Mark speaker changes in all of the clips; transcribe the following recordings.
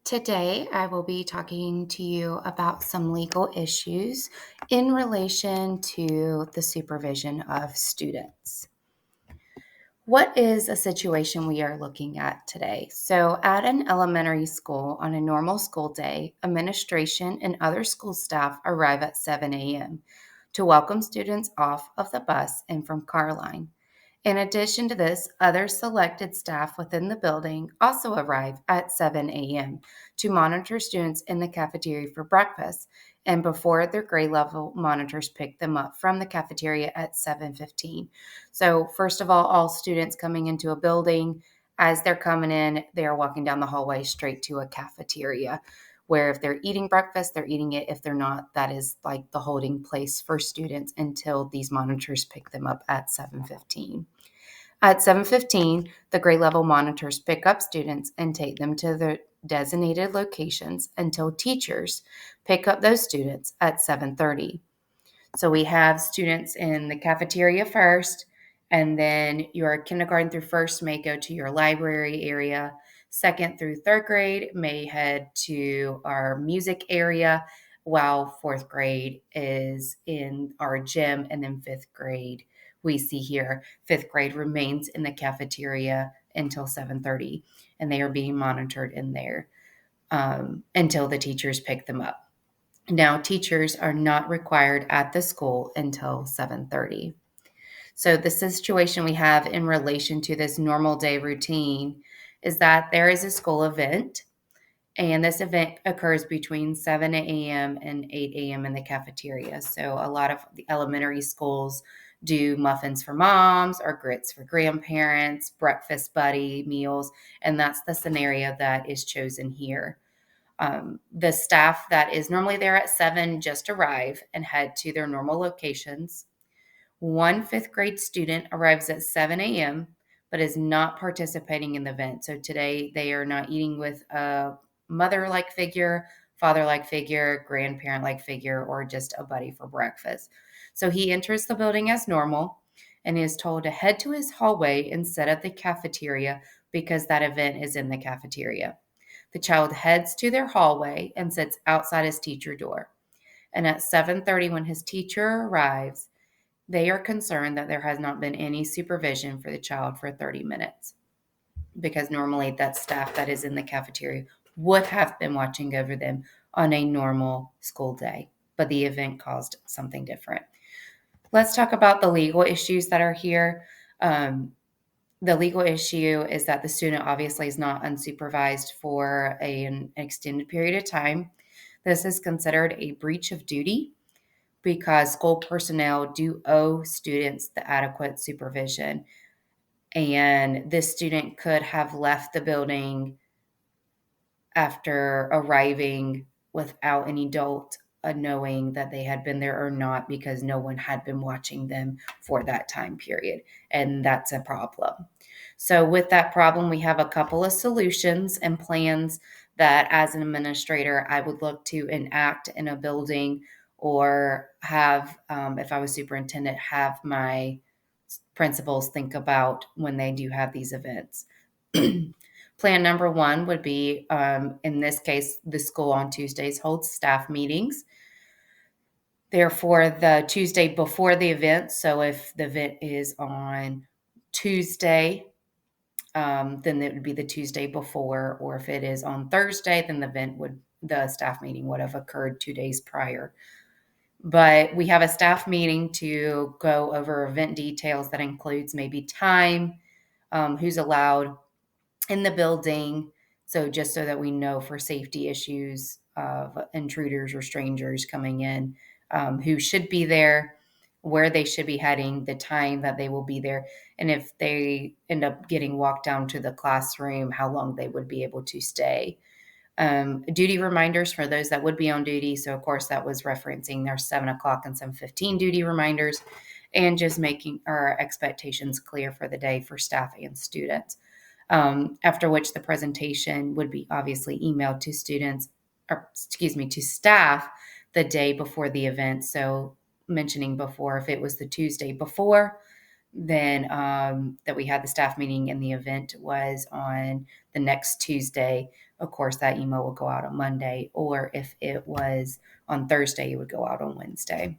Speaker 1: Today, I will be talking to you about some legal issues in relation to the supervision of students. What is a situation we are looking at today? So, at an elementary school on a normal school day, administration and other school staff arrive at 7 a.m. to welcome students off of the bus and from Carline. In addition to this, other selected staff within the building also arrive at 7 a.m. to monitor students in the cafeteria for breakfast, and before their grade level monitors pick them up from the cafeteria at 7:15. So, first of all students coming into a building, as they're coming in, they are walking down the hallway straight to a cafeteria where if they're eating breakfast, they're eating it. If they're not, that is like the holding place for students until these monitors pick them up at 7:15. At 7:15, the grade level monitors pick up students and take them to their designated locations until teachers pick up those students at 7:30. So we have students in the cafeteria first, and then your kindergarten through first may go to your library area. Second through third grade may head to our music area, while fourth grade is in our gym. And then fifth grade, we see here, fifth grade remains in the cafeteria until 7:30, and they are being monitored in there until the teachers pick them up. Now, teachers are not required at the school until 7:30. So the situation we have in relation to this normal day routine is that there is a school event, and this event occurs between 7 a.m. and 8 a.m. in the cafeteria. So a lot of the elementary schools do muffins for moms or grits for grandparents, breakfast buddy meals, and that's the scenario that is chosen here. The staff that is normally there at 7 just arrive and head to their normal locations. One fifth grade student arrives at 7 a.m. but is not participating in the event. So today they are not eating with a mother like figure, father like figure, grandparent like figure, or just a buddy for breakfast. So he enters the building as normal and is told to head to his hallway and sit at the cafeteria because that event is in the cafeteria. The child heads to their hallway and sits outside his teacher door. And at 7:30 when his teacher arrives, they are concerned that there has not been any supervision for the child for 30 minutes because normally that staff that is in the cafeteria would have been watching over them on a normal school day, but the event caused something different. Let's talk about the legal issues that are here. The legal issue is that the student obviously is not unsupervised for an extended period of time. This is considered a breach of duty because school personnel do owe students the adequate supervision. And this student could have left the building after arriving without any adult knowing that they had been there or not because no one had been watching them for that time period. And that's a problem. So, with that problem, we have a couple of solutions and plans that, as an administrator, I would look to enact in a building or have, if I was superintendent, have my principals think about when they do have these events. Plan number one would be, in this case, the school on Tuesdays holds staff meetings. Therefore, the Tuesday before the event, so if the event is on Tuesday, then it would be the Tuesday before, or if it is on Thursday, then the staff meeting would have occurred 2 days prior. But we have a staff meeting to go over event details that includes maybe time, who's allowed in the building. So just so that we know for safety issues of intruders or strangers coming in, who should be there, where they should be heading, the time that they will be there, and if they end up getting walked down to the classroom, how long they would be able to stay. Duty reminders for those that would be on duty. So of course that was referencing their 7 o'clock and 7:15 duty reminders, and just making our expectations clear for the day for staff and students. After which the presentation would be obviously emailed to students, or excuse me, to staff the day before the event. So mentioning before, if it was the Tuesday before, then that we had the staff meeting and the event was on the next Tuesday, of course, that email will go out on Monday. Or if it was on Thursday, it would go out on Wednesday.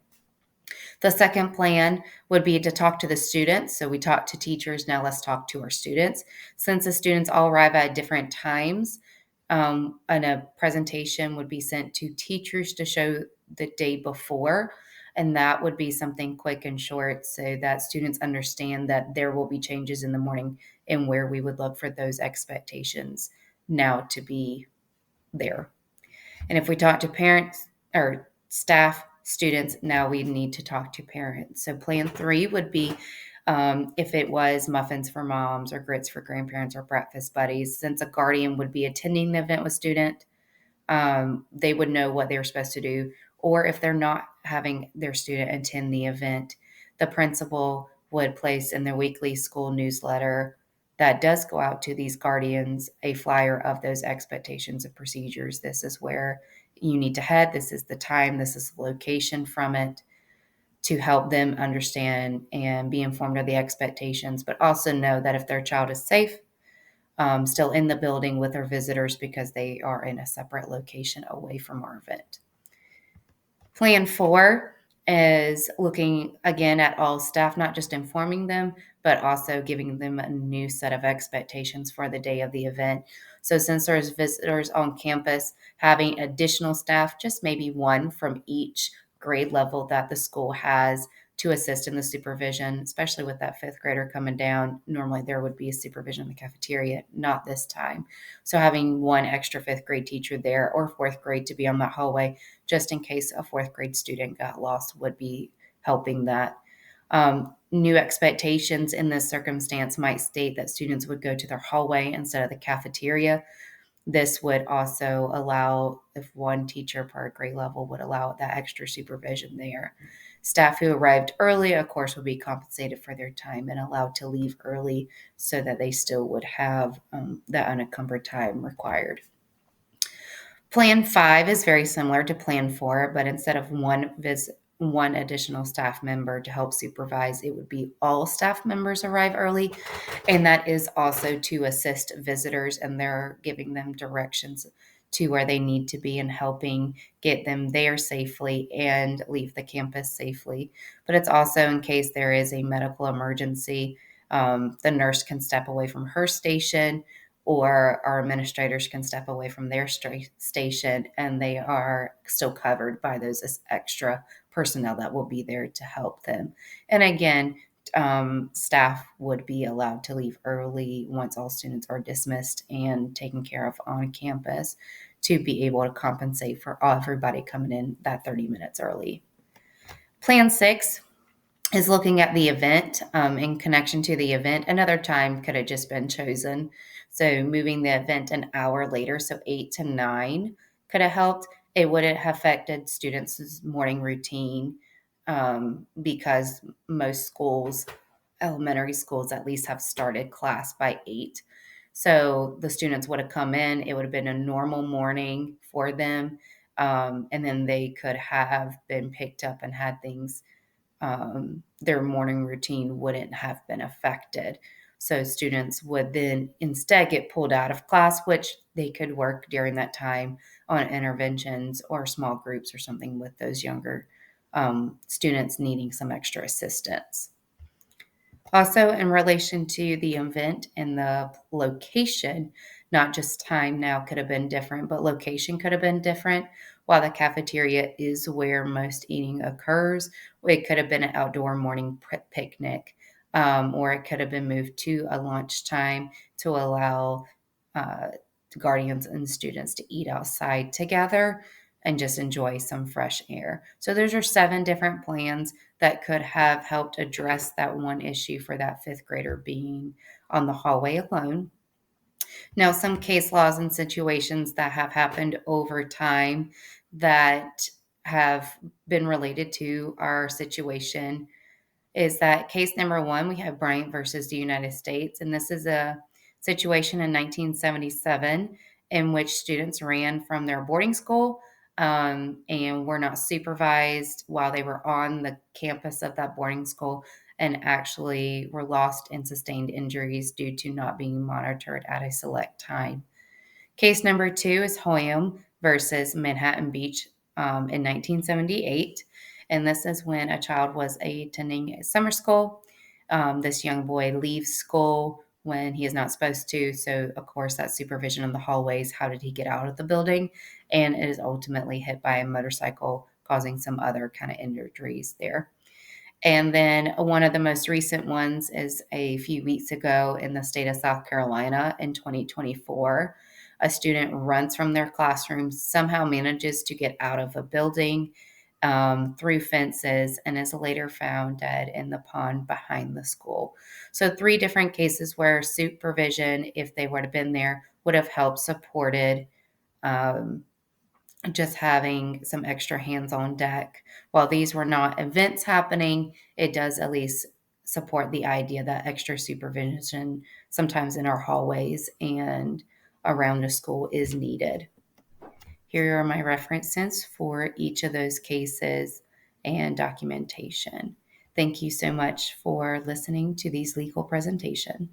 Speaker 1: The second plan would be to talk to the students. So we talk to teachers. Now let's talk to our students. Since the students all arrive at different times, and a presentation would be sent to teachers to show the day before. And that would be something quick and short so that students understand that there will be changes in the morning and where we would look for those expectations now to be there. And if we talk to parents or staff, students, now we need to talk to parents. So plan 3 would be if it was muffins for moms or grits for grandparents or breakfast buddies, since a guardian would be attending the event with student, they would know what they were supposed to do. Or if they're not having their student attend the event, the principal would place in their weekly school newsletter that does go out to these guardians a flyer of those expectations and procedures. This is where you need to head. This is the time. This is the location from it, to help them understand and be informed of the expectations, but also know that if their child is safe, still in the building with our visitors, because they are in a separate location away from our event. Plan 4 is looking again at all staff, not just informing them, but also giving them a new set of expectations for the day of the event. So since there's visitors on campus, having additional staff, just maybe one from each grade level that the school has, to assist in the supervision, especially with that fifth grader coming down. Normally there would be a supervision in the cafeteria, not this time. So having one extra fifth grade teacher there, or fourth grade, to be on that hallway just in case a fourth grade student got lost, would be helping that. New expectations in this circumstance might state that students would go to their hallway instead of the cafeteria. This would also allow, if one teacher per grade level, would allow that extra supervision there. Staff who arrived early, of course, would be compensated for their time and allowed to leave early so that they still would have the unencumbered time required. Plan 5 is very similar to Plan 4, but instead of one additional staff member to help supervise, it would be all staff members arrive early. And that is also to assist visitors, and they're giving them directions to where they need to be and helping get them there safely and leave the campus safely. But it's also in case there is a medical emergency, the nurse can step away from her station, or our administrators can step away from their station, and they are still covered by those extra personnel that will be there to help them. And again, staff would be allowed to leave early once all students are dismissed and taken care of on campus, to be able to compensate for everybody coming in that 30 minutes early. Plan 6 is looking at the event, in connection to the event. Another time could have just been chosen. So moving the event an hour later, so 8 to 9, could have helped. It wouldn't have affected students' morning routine, because most schools, elementary schools at least, have started class by 8. So the students would have come in. It would have been a normal morning for them. And then they could have been picked up and had things, their morning routine wouldn't have been affected. So students would then instead get pulled out of class, which they could work during that time on interventions or small groups or something with those younger students needing some extra assistance. Also, in relation to the event and the location, not just time now could have been different, but location could have been different. While the cafeteria is where most eating occurs, it could have been an outdoor morning picnic, or it could have been moved to a lunchtime to allow uh, guardians and students to eat outside together and just enjoy some fresh air. So those are 7 different plans that could have helped address that one issue for that fifth grader being on the hallway alone. Now, some case laws and situations that have happened over time that have been related to our situation is that case number 1, we have Bryant versus the United States. And this is a situation in 1977 in which students ran from their boarding school, and were not supervised while they were on the campus of that boarding school. and actually were lost and sustained injuries due to not being monitored at a select time. Case number 2 is Hoyam versus Manhattan Beach in 1978. And this is when a child was attending summer school. This young boy leaves school when he is not supposed to. So, of course, that supervision in the hallways. How did he get out of the building? And it is ultimately hit by a motorcycle, causing some other kind of injuries there. And then one of the most recent ones is a few weeks ago in the state of South Carolina in 2024. A student runs from their classroom, somehow manages to get out of a building through fences, and is later found dead in the pond behind the school. So, 3 different cases where supervision, if they would have been there, would have helped supported um, just having some extra hands on deck. While these were not events happening, it does at least support the idea that extra supervision, sometimes in our hallways and around a school, is needed. Here are my references for each of those cases and documentation. Thank you so much for listening to these legal presentation.